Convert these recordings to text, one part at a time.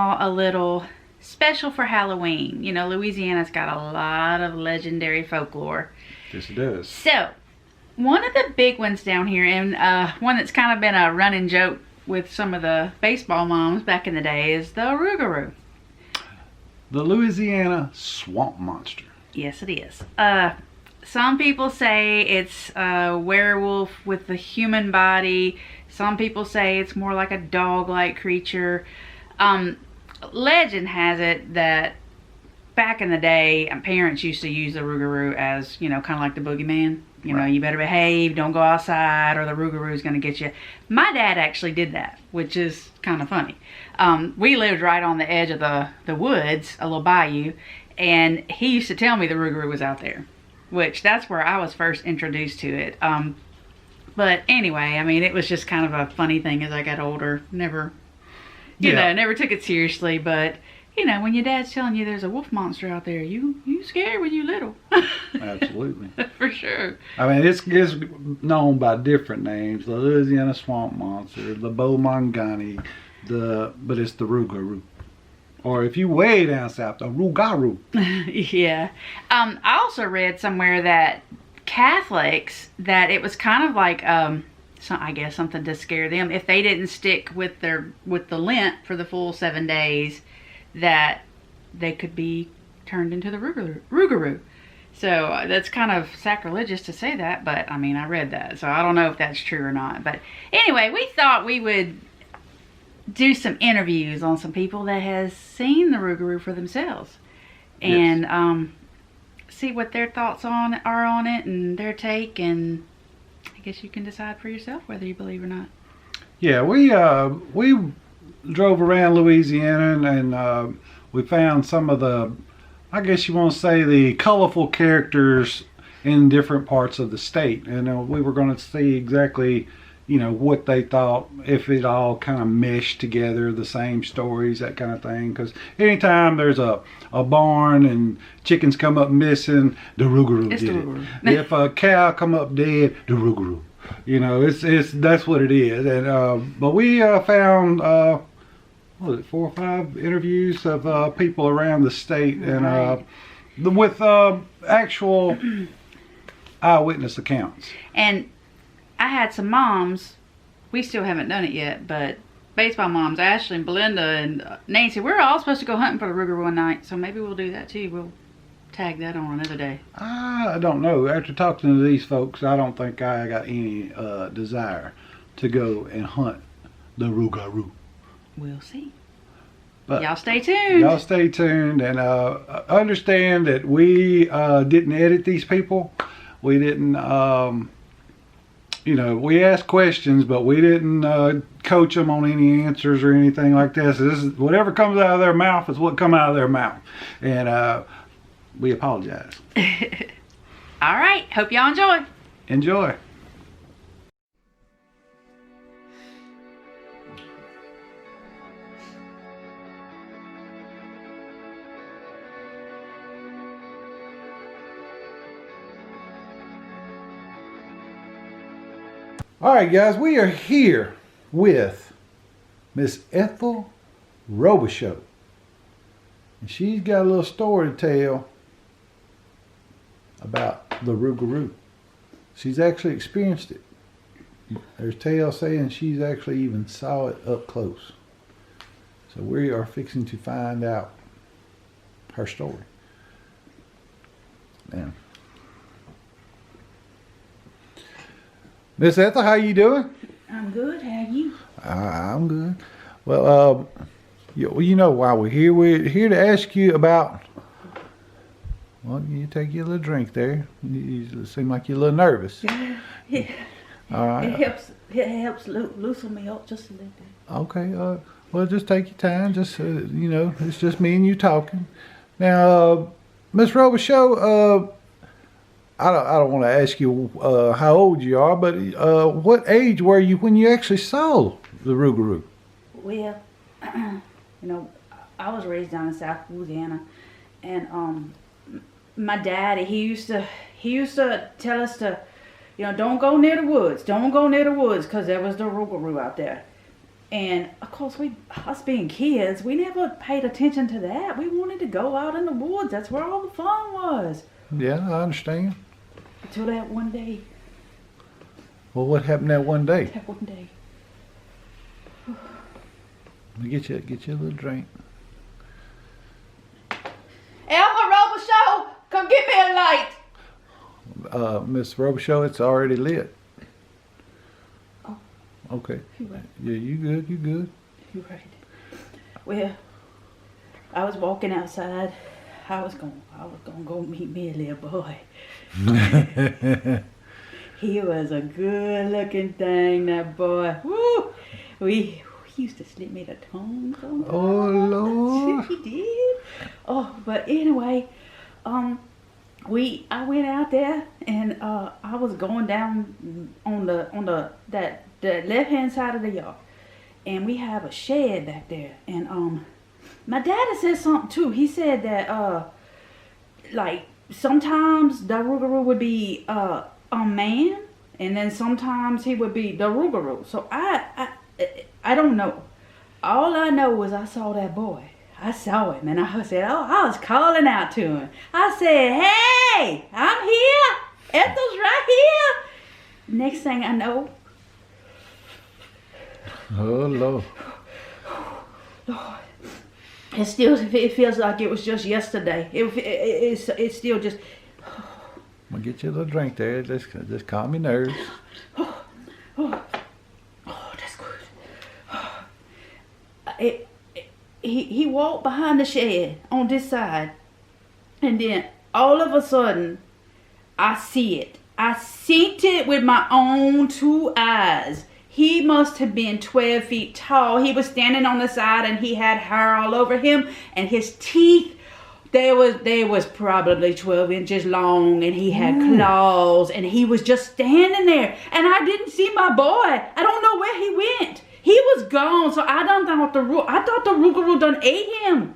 y'all a little special for Halloween. You know, Louisiana's got a lot of legendary folklore. Yes, it does. So, one of the big ones down here, and one that's kind of been a running joke with some of the baseball moms back in the day, is the Rougarou. The Louisiana swamp monster. Yes, it is. Some people say it's a werewolf with the human body. Some people say it's more like a dog-like creature. Legend has it that back in the day, parents used to use the Rougarou as, you know, kind of like the boogeyman. You know, you better behave, don't go outside, or the Rougarou is going to get you. My dad actually did that, which is kind of funny. We lived right on the edge of the woods, a little bayou, and he used to tell me the Rougarou was out there, which that's where I was first introduced to it. But anyway, I mean, it was just kind of a funny thing as I got older. Never, you know, never took it seriously, but... You know, when your dad's telling you there's a wolf monster out there, you scared when you little. Absolutely. For sure. I mean, it's known by different names. The Louisiana swamp monster, the Beaumongani, but it's the Rougarou. Or if you way down south, the Rougarou. Yeah. I also read somewhere that Catholics, that it was kind of like, I guess something to scare them. If they didn't stick with the Lent for the full 7 days, that they could be turned into the Rougarou. So that's kind of sacrilegious to say that, but I mean, I read that, so I don't know if that's true or not. But anyway, we thought we would do some interviews on some people that has seen the Rougarou for themselves, and see what their thoughts are on it and their take, and I guess you can decide for yourself whether you believe or not. Yeah, we drove around Louisiana and we found some of the, I guess you want to say, the colorful characters in different parts of the state, and we were going to see exactly, you know, what they thought, if it all kind of meshed together, the same stories, that kind of thing. Because anytime there's a barn and chickens come up missing, the Rougarou did it. If a cow come up dead, the Rougarou. You know, that's what it is. And but we found what was it, 4 or 5 interviews of people around the state, and with actual eyewitness accounts. And I had some moms. We still haven't done it yet, but baseball moms, Ashley and Belinda and Nancy, we're all supposed to go hunting for the Rougarou one night, so maybe we'll do that too. We'll tag that on another day. I don't know. After talking to these folks, I don't think I got any desire to go and hunt the Rougarou. We'll see. But y'all stay tuned. Y'all stay tuned, and understand that we didn't edit these people. We didn't, you know, we asked questions, but we didn't coach them on any answers or anything like this. This is whatever comes out of their mouth is what come out of their mouth, and we apologize. All right. Hope y'all enjoy. Enjoy. All right, guys, we are here with Miss Ethel Rougarou, and she's got a little story to tell about the Rougarou. She's actually experienced it. There's tales saying she's actually even saw it up close. So we are fixing to find out her story. Now, Miss Ethel, how you doing? I'm good. How are you? I'm good. Well, you know why we're here. We're here to ask you about. Well, you take your little drink there. You seem like you're a little nervous. Yeah. All right. It helps loosen me up just a little bit. Okay. Well, just take your time. Just you know, it's just me and you talking. Now, Miss Rougarou, I don't want to ask you how old you are, but what age were you when you actually saw the Rougarou? Well, you know, I was raised down in South Louisiana, and my daddy, he used to tell us to, you know, don't go near the woods, because there was the Rougarou out there. And of course, us being kids, we never paid attention to that. We wanted to go out in the woods. That's where all the fun was. Yeah, I understand. Until that one day. Well, what happened that one day? That one day. Let me get you a little drink. Elma Robichaux, come get me a light. Miss Robichaux, it's already lit. Oh. Okay. You right. Yeah, you good. You right. Well, I was walking outside. I was gonna go meet me a little boy. He was a good looking thing, that boy. Woo! We used to slip me the tongue sometimes. Oh, Lord. He did. Oh, but anyway, I went out there and I was going down on the left hand side of the yard, and we have a shed back there, and my daddy said something too. He said that like sometimes the Rougarou would be a man, and then sometimes he would be the Rougarou. So I don't know. All I know was I saw that boy. I saw him, and I said, oh, I was calling out to him. I said, hey, I'm here. Ethel's right here. Next thing I know. Oh, Lord. Lord. It feels like it was just yesterday. It's still just. I'm going to get you a little drink there. Just calm your nerves. Oh, that's good. He walked behind the shed on this side, and then all of a sudden, I see it. I seen it with my own two eyes. He must have been 12 feet tall. He was standing on the side, and he had hair all over him, and his teeth, they was probably 12 inches long, and he had claws, and he was just standing there, and I didn't see my boy. I don't know where he went. He was gone, so I thought the Rougarou done ate him.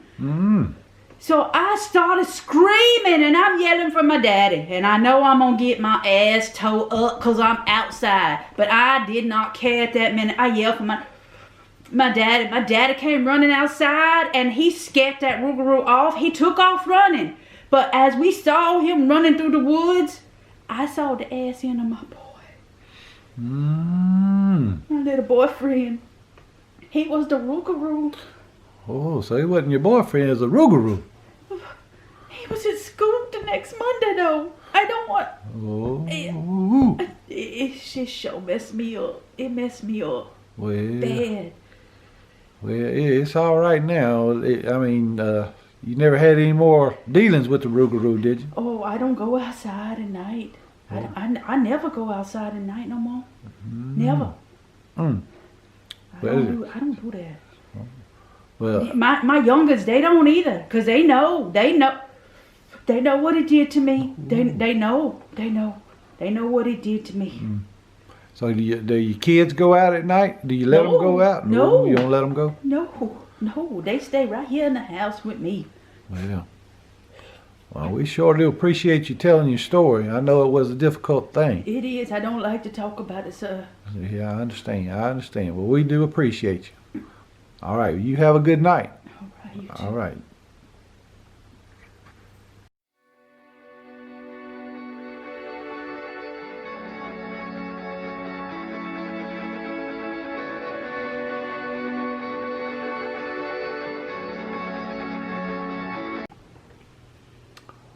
So I started screaming, and I'm yelling for my daddy, and I know I'm gonna get my ass towed up because I'm outside, but I did not care at that minute. I yelled for my daddy. My daddy came running outside, and he scared that Rougarou off. He took off running, but as we saw him running through the woods, I saw the ass end of my boy. My little boyfriend. He was the Rougarou. Oh, so he wasn't your boyfriend, it was a Rougarou. He was at school the next Monday, though. I don't want. Oh. It just sure messed me up. It messed me up. Well. Bad. Well, it's all right now. You never had any more dealings with the Rougarou, did you? Oh, I don't go outside at night. I never go outside at night no more. Never. I don't do that. Well, my youngest, they don't either, cause they know what it did to me. They know what it did to me. So do your kids go out at night? Do you let them go out? No. You don't let them go? No, they stay right here in the house with me. Well, we sure do appreciate you telling your story. I know it was a difficult thing. It is. I don't like to talk about it, sir. Yeah, I understand. Well, we do appreciate you. All right, you have a good night. All right, you too. All right.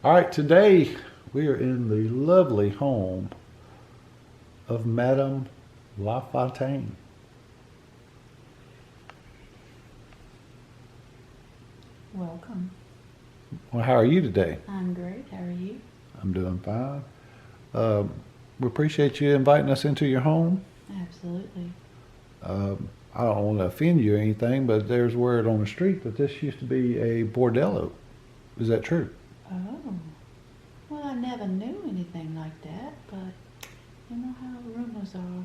All right, today we are in the lovely home of Madame LaFontaine. Welcome. Well, how are you today? I'm great. How are you? I'm doing fine. We appreciate you inviting us into your home. Absolutely. I don't want to offend you or anything, but there's word on the street that this used to be a bordello. Is that true? Oh. Well, I never knew anything like that, but you know how rumors are.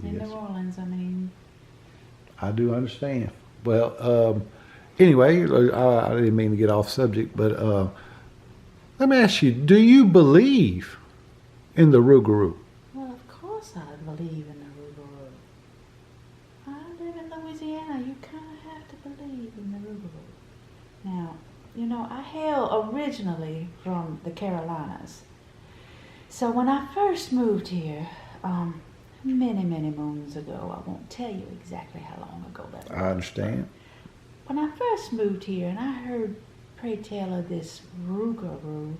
In Yes. New Orleans, I mean. I do understand. Well, anyway, I didn't mean to get off subject, but let me ask you, do you believe in the Rougarou? Well, of course I believe in the Rougarou. I live in Louisiana. you kind of have to believe in the Rougarou. Now, you know, I hail originally from the Carolinas. So when I first moved here, many, many moons ago, I won't tell you exactly how long ago that was. I understand. When I first moved here and I heard pray tell of this Rougarou,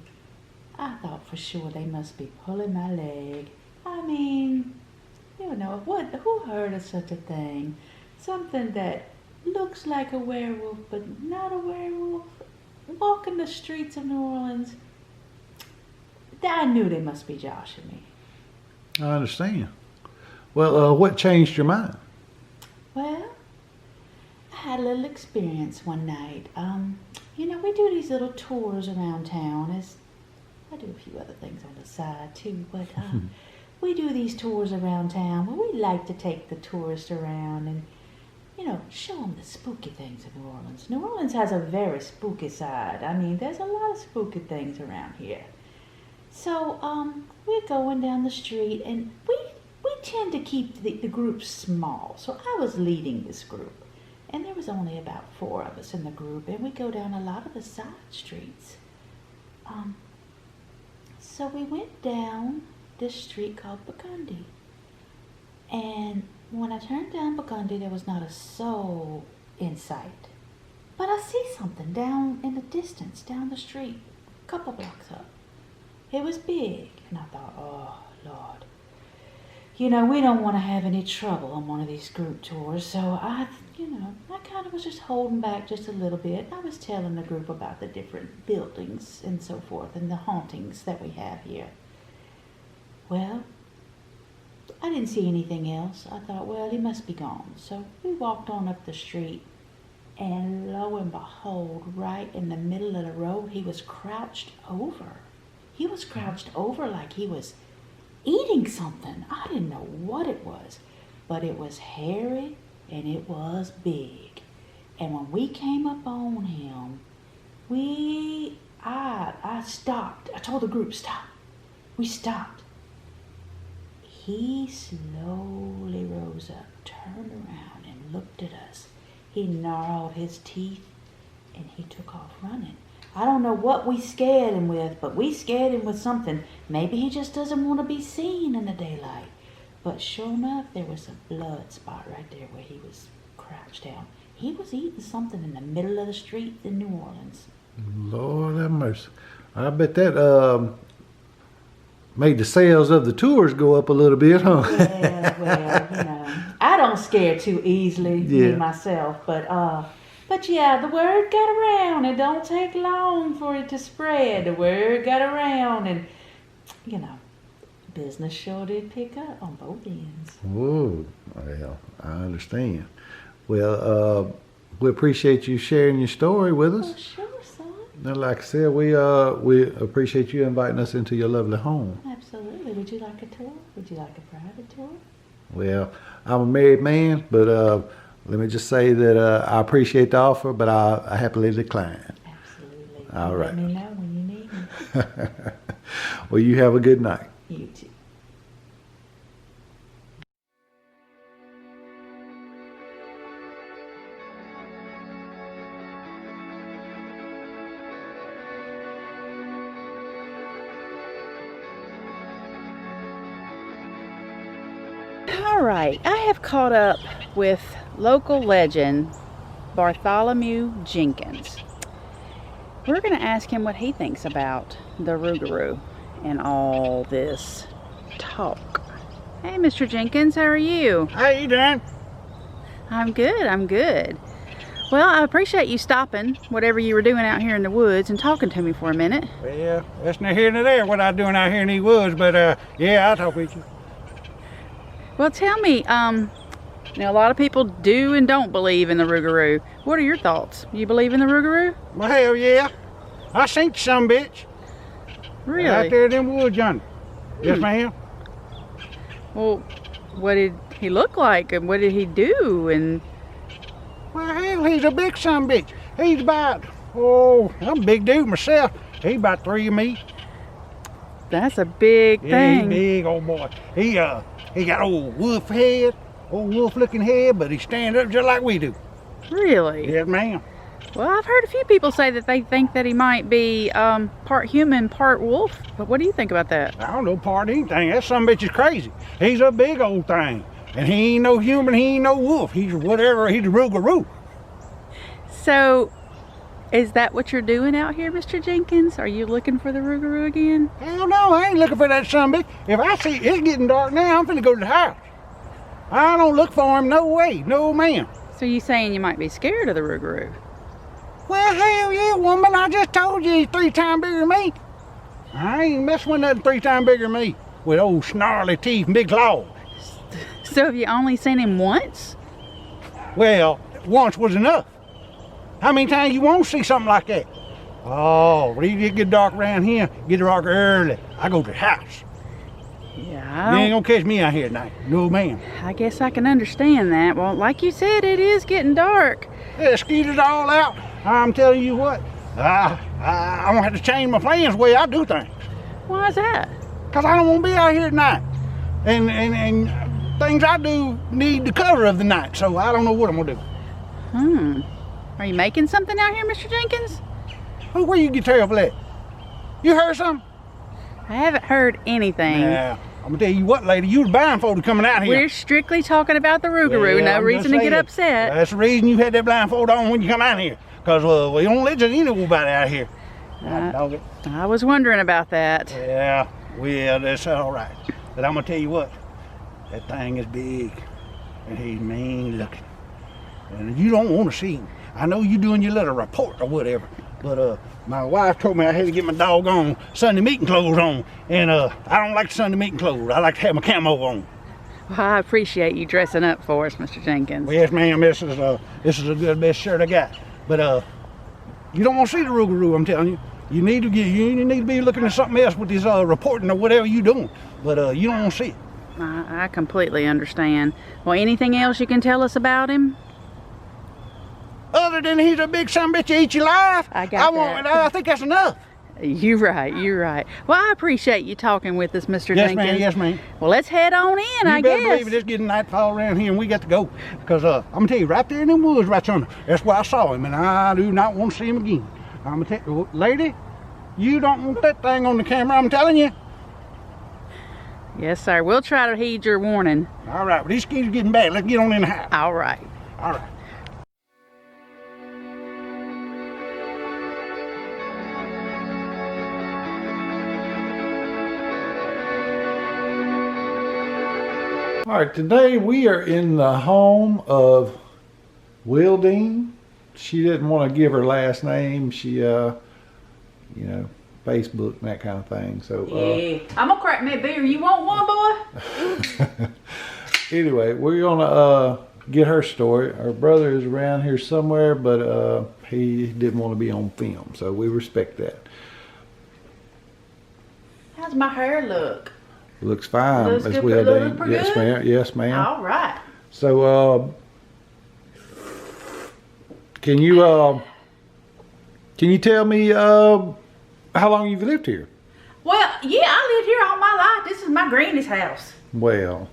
I thought for sure they must be pulling my leg. I mean, you know, who heard of such a thing? Something that looks like a werewolf, but not a werewolf, walking the streets of New Orleans. I knew they must be joshing me. I understand. Well, what changed your mind? Well, I had a little experience one night. You know, we do these little tours around town. As I do a few other things on the side too, but we do these tours around town where we like to take the tourists around and, you know, show them the spooky things of New Orleans. New Orleans has a very spooky side. I mean, there's a lot of spooky things around here. So, we're going down the street, and we tend to keep the group small. So I was leading this group, and there was only about 4 of us in the group, and we go down a lot of the side streets. So we went down this street called Burgundy, and when I turned down Burgundy, there was not a soul in sight. But I see something down in the distance, down the street, a couple blocks up. It was big, and I thought, oh, Lord. You know, we don't want to have any trouble on one of these group tours, so I kind of was just holding back just a little bit. I was telling the group about the different buildings and so forth, and the hauntings that we have here. Well, I didn't see anything else. I thought, well, he must be gone. So we walked on up the street, and lo and behold, right in the middle of the road, he was crouched over. He was crouched over like he was eating something. I didn't know what it was, but it was hairy and it was big. And when we came up on him, I stopped. I told the group, stop. We stopped. He slowly rose up, turned around and looked at us. He gnarled his teeth and he took off running. I don't know what we scared him with, but we scared him with something. Maybe he just doesn't want to be seen in the daylight. But sure enough, there was a blood spot right there where he was crouched down. He was eating something in the middle of the street in New Orleans. Lord have mercy. I bet that made the sales of the tours go up a little bit, huh? Yeah, well, you know, I don't scare too easily, me myself, but yeah, the word got around. It don't take long for it to spread. The word got around, and, you know, business sure did pick up on both ends. Whoa, well, I understand. Well, we appreciate you sharing your story with us. Oh, sure, son. And like I said, we appreciate you inviting us into your lovely home. Absolutely. Would you like a tour? Would you like a private tour? Well, I'm a married man, but let me just say that I appreciate the offer, but I happily decline. Absolutely. All right. Let me know when you need me. Well, you have a good night. You too. All right, I have caught up with local legend Bartholomew Jenkins. We're going to ask him what he thinks about the Rougarou and all this talk. Hey, Mr. Jenkins, how are you? How you doing? I'm good, I'm good. Well, I appreciate you stopping whatever you were doing out here in the woods and talking to me for a minute. Well, that's not here nor there what I'm doing out here in these woods, but yeah, I'll talk with you. Well, tell me, you know, a lot of people do and don't believe in the Rougarou. What are your thoughts? You believe in the Rougarou? Well, hell yeah. I seen some bitch. Really? Out there in them woods yonder. Yes, ma'am. Well, what did he look like and what did he do? And Well, hell, he's a big son bitch. He's about, I'm a big dude myself. He's about 3 of me. that's a big Yeah, he's thing. big old boy. He got old wolf looking head, but he stand up just like we do. Really? Yes, ma'am. Well, I've heard a few people say that they think that he might be part human, part wolf. But what do you think about that? I don't know part of anything. That son of a bitch is crazy. He's a big old thing. And he ain't no human, he ain't no wolf. He's whatever, he's a Rougarou. So, is that what you're doing out here, Mr. Jenkins? Are you looking for the Rougarou again? Hell no, I ain't looking for that son of a bitch. If I see it's getting dark now, I'm finna go to the house. I don't look for him, no way, no ma'am. So you saying you might be scared of the Rougarou? Well, hell yeah, woman, I just told you he's 3 times bigger than me. I ain't messing with nothing 3 times bigger than me. With old snarly teeth and big claws. So have you only seen him once? Well, once was enough. How many times you won't see something like that? Oh, when it get dark around here, get dark early. I go to the house. Yeah, You ain't gonna catch me out here at night. No, ma'am. I guess I can understand that. Well, like you said, it is getting dark. Yeah, skeeted all out. I'm telling you what, I'm gonna have to change my plans the way I do things. Why is that? Cause I don't wanna be out here at night. And things I do need the cover of the night, so I don't know what I'm gonna do. Are you making something out here, Mr. Jenkins? Where you get terrible at? You heard something? I haven't heard anything. Yeah, I'm gonna tell you what, lady, you was blindfolded coming out here. We're strictly talking about the Rougarou. Well, No I'm reason just to get saying. upset. That's the reason you had that blindfold on when you come out here. Cause we don't let you know about it out here. Dog it. I was wondering about that. Yeah, well, that's all right. But I'm gonna tell you what, that thing is big, and he's mean looking, and you don't want to see him. I know you doing your little report or whatever, but my wife told me I had to get my doggone Sunday meeting clothes on, and I don't like Sunday meeting clothes. I like to have my camo on. Well, I appreciate you dressing up for us, Mr. Jenkins. Well, yes, ma'am. This is a good best shirt I got. But you don't want to see the Rougarou, I'm telling you. You need to be looking at something else with this reporting or whatever you doing. But you don't want to see it. I completely understand. Well, anything else you can tell us about him? Other than he's a big son of a bitch, eat you alive. I got that. I think that's enough. You're right. Well, I appreciate you talking with us, Mr. Yes, Jenkins. ma'am. Yes, ma'am. Well, let's head on in, You I better guess. believe it. It's getting nightfall around here, and we got to go. Because I'm gonna tell you, right there in them woods, right yonder, that's where I saw him, and I do not want to see him again. I'm gonna tell you, lady, you don't want that thing on the camera. I'm telling you. Yes, sir. We'll try to heed your warning. All right, but these skis are getting bad. Let's get on in the house. All right. All right. All right, today we are in the home of Wildine. She didn't want to give her last name. She, you know, Facebook and that kind of thing. So, I'm gonna crack me a beer. You want one, boy? anyway, we're gonna get her story. Her brother is around here somewhere, but he didn't want to be on film, so we respect that. How's my hair look? Looks fine. Looks Miss good, Wildine. look pretty Yes, good? ma'am. Yes, ma'am. All right. So, can you tell me how long you've lived here? Well, yeah, I lived here all my life. This is my granny's house. Well,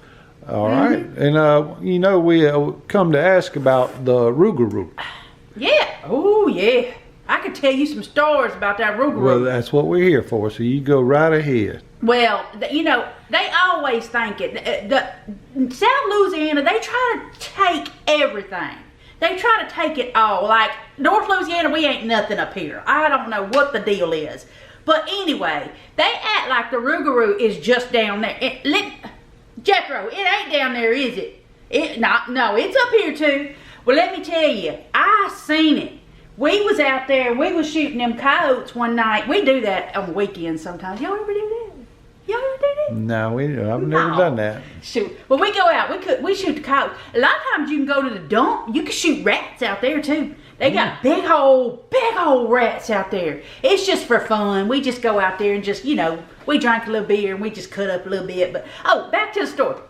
all right. And you know, we come to ask about the Rougarou. Yeah. Oh, yeah. I could tell you some stories about that Rougarou. Well, that's what we're here for. So you go right ahead. Well, you know, they always think it. South Louisiana, they try to take everything. They try to take it all. Like, North Louisiana, we ain't nothing up here. I don't know what the deal is. But anyway, they act like the Rougarou is just down there. Jethro, it ain't down there, is it? No, it's up here too. Well, let me tell you, I seen it. We was out there, we was shooting them coyotes one night. We do that on weekends sometimes. Y'all ever do that? Y'all ever do that? No, I've never done that. Shoot. Well, we go out, we shoot the coyotes. A lot of times you can go to the dump. You can shoot rats out there too. They got big old rats out there. It's just for fun. We just go out there and just, you know, we drank a little beer and we just cut up a little bit. But, oh, back to the story.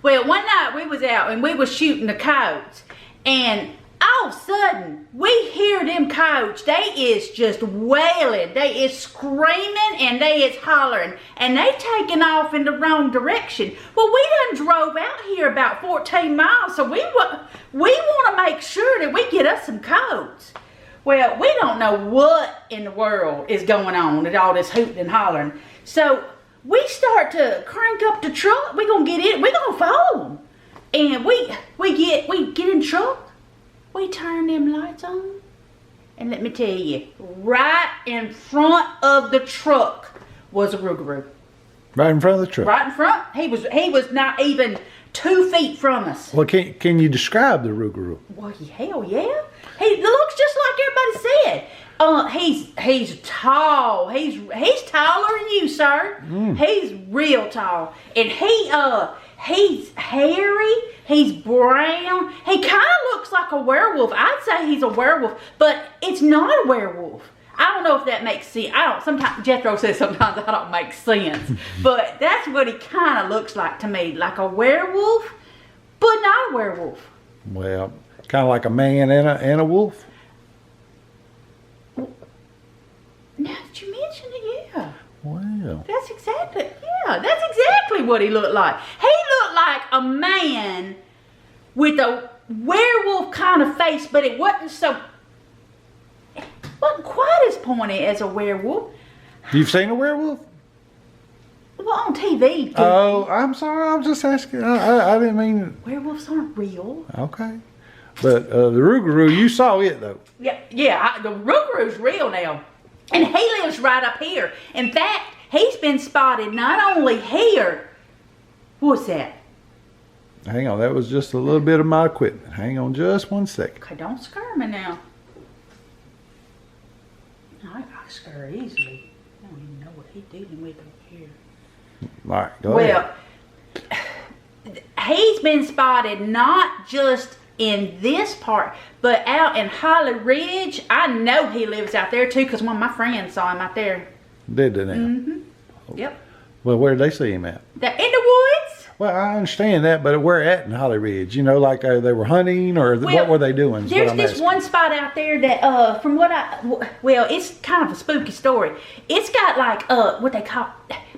Well, one night we was out and we was shooting the coyotes. And all of a sudden, we hear them coyotes. They is just wailing. They is screaming and they is hollering. And they taking off in the wrong direction. Well, we done drove out here about 14 miles, so we want to make sure that we get us some coyotes. Well, we don't know what in the world is going on with all this hooting and hollering. So we start to crank up the truck. We're going to get in. We're going to follow them. And we get in the truck. We turn them lights on. And let me tell you, right in front of the truck was a Rougarou. Right in front of the truck? Right in front. He was not even 2 feet from us. Well, can you describe the Rougarou? Well, hell yeah. He looks just like everybody said. He's tall. He's taller than you, sir. He's real tall. And he's hairy. He's brown. He kind of looks like a werewolf. I'd say he's a werewolf, but it's not a werewolf. I don't know if that makes sense. Sometimes Jethro says sometimes I don't make sense, but that's what he kind of looks like to me, like a werewolf, but not a werewolf. Well, kind of like a man and a wolf. Now that you mention it, yeah. Wow. That's exactly what he looked like. He looked like a man with a werewolf kind of face, but it wasn't quite as pointy as a werewolf. You've seen a werewolf? Well, on TV. Oh, I'm sorry. I was just asking. I didn't mean. Werewolves aren't real. Okay. But the Rougarou, you saw it though. Yeah. The Rougarou's real now. And he lives right up here. In fact, he's been spotted not only here. What's that? Hang on, that was just a little bit of my equipment. Hang on just 1 second. Okay, don't scare me now. I scare easily. I don't even know what he's dealing with up here. All right, go ahead. Well, he's been spotted not just in this part, but out in Holly Ridge. I know he lives out there too, because one of my friends saw him out there. Did they now? Mm-hmm. Yep. Well, where did they see him at? In the woods. Well, I understand that, but where at in Holly Ridge? You know, like they were hunting, or what were they doing? There's this one spot out there that, from what it's kind of a spooky story. It's got like, what they call,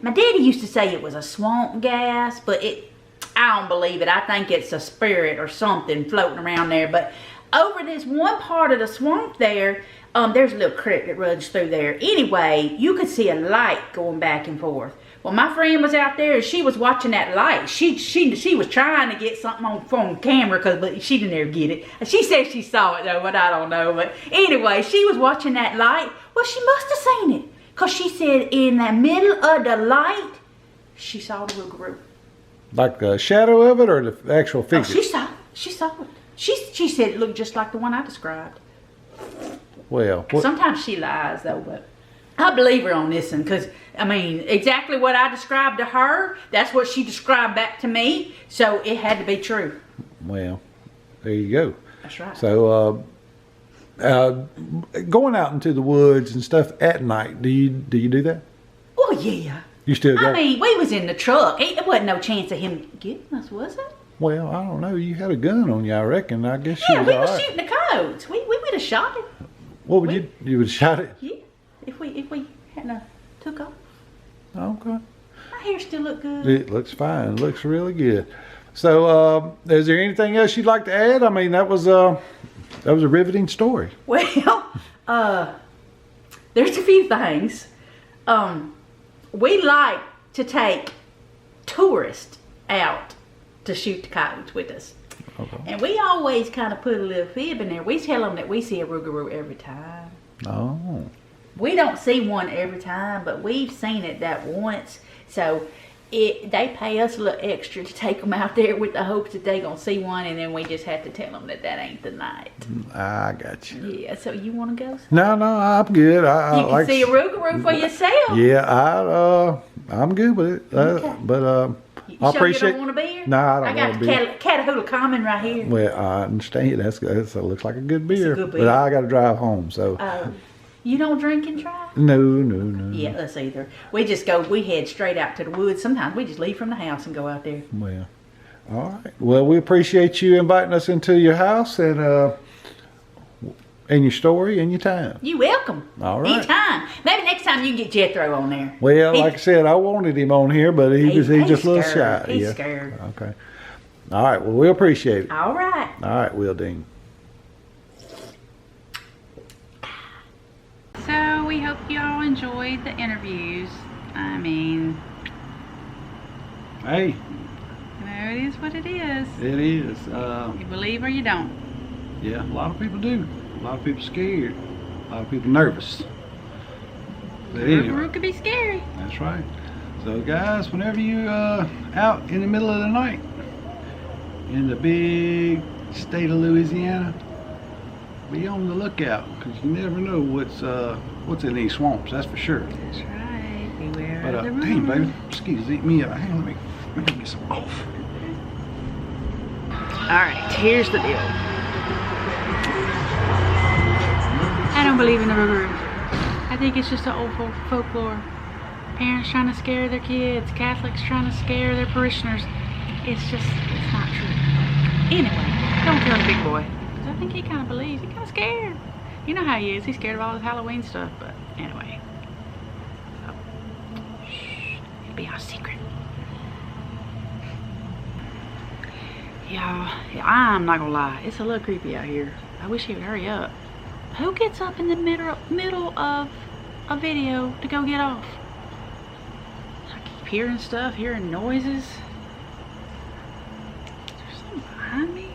my daddy used to say it was a swamp gas, but I don't believe it. I think it's a spirit or something floating around there. But over this one part of the swamp there, there's a little creek that runs through there. Anyway, you could see a light going back and forth. Well, my friend was out there and she was watching that light. She was trying to get something on camera, but she didn't ever get it. She said she saw it though, but I don't know. But anyway, she was watching that light. Well, she must have seen it, because she said in the middle of the light, she saw the Rougarou. Like the shadow of it, or the actual figure? Oh, she saw it. She said it looked just like the one I described. Well, sometimes she lies though, but I believe her on this one, because I mean, exactly what I described to her, that's what she described back to me, so it had to be true. Well, there you go. That's right. So, going out into the woods and stuff at night, do you do that? Oh yeah. You still go? I mean, we was in the truck. It wasn't no chance of him getting us, was it? Well, I don't know. You had a gun on you, I reckon. I guess yeah, you was we all was right. shooting the coyotes. We would have shot him. What would you would have shot it? Yeah, if we hadn't took off. Okay. My hair still look good. It looks fine. It looks really good. So, is there anything else you'd like to add? I mean, that was a riveting story. Well, there's a few things. We like to take tourists out to shoot the coyotes with us. Okay. And we always kind of put a little fib in there. We tell them that we see a Rougarou every time. Oh. We don't see one every time, but we've seen it that once. So they pay us a little extra to take them out there with the hopes that they're going to see one, and then we just have to tell them that ain't the night. I got you. Yeah, so you want to go? No, I'm good. You can see a Rougarou for yourself. Yeah, I'm good with it. Okay. But I appreciate. You don't want to be here? No, I don't want to be. I got the Catahoula Common right here. Well, I understand. That looks like a good beer. It's a good beer. But I got to drive home, so. You don't drink and drive? No. Yeah, us either. We head straight out to the woods. Sometimes we just leave from the house and go out there. Well, all right. Well, we appreciate you inviting us into your house, and and your story and your time. You welcome. All right. Anytime. Maybe next time you can get Jethro on there. Well, like I said, I wanted him on here, but he just a little scared. shy. He's scared. Okay. All right. Well, we appreciate it. All right. All right, Will Dean. So we hope you all enjoyed the interviews. I mean, Hey, you know, it is what it is. it is. You believe or you don't. Yeah, a lot of people do. A lot of people scared. A lot of people nervous. But anyway, Rougarou could be scary. that's right. So guys, whenever you out in the middle of the night in the big state of Louisiana, be on the lookout, because you never know what's in these swamps. That's for sure. That's right. Beware But of the dang, rumors. baby, mosquitoes eat me up. Hang on, let me get me some off. Alright, here's the deal. I don't believe in the Rougarou. I think it's just an old folklore. Parents trying to scare their kids, Catholics trying to scare their parishioners. It's not true. Anyway, don't tell the big boy. Because I think he kind of believes. He's kind of scared. You know how he is. He's scared of all this Halloween stuff. But anyway. So, shh. It'll be our secret. Y'all, I'm not gonna lie. It's a little creepy out here. I wish he would hurry up. Who gets up in the middle of a video to go get off? I keep hearing stuff, hearing noises. Is there something behind me?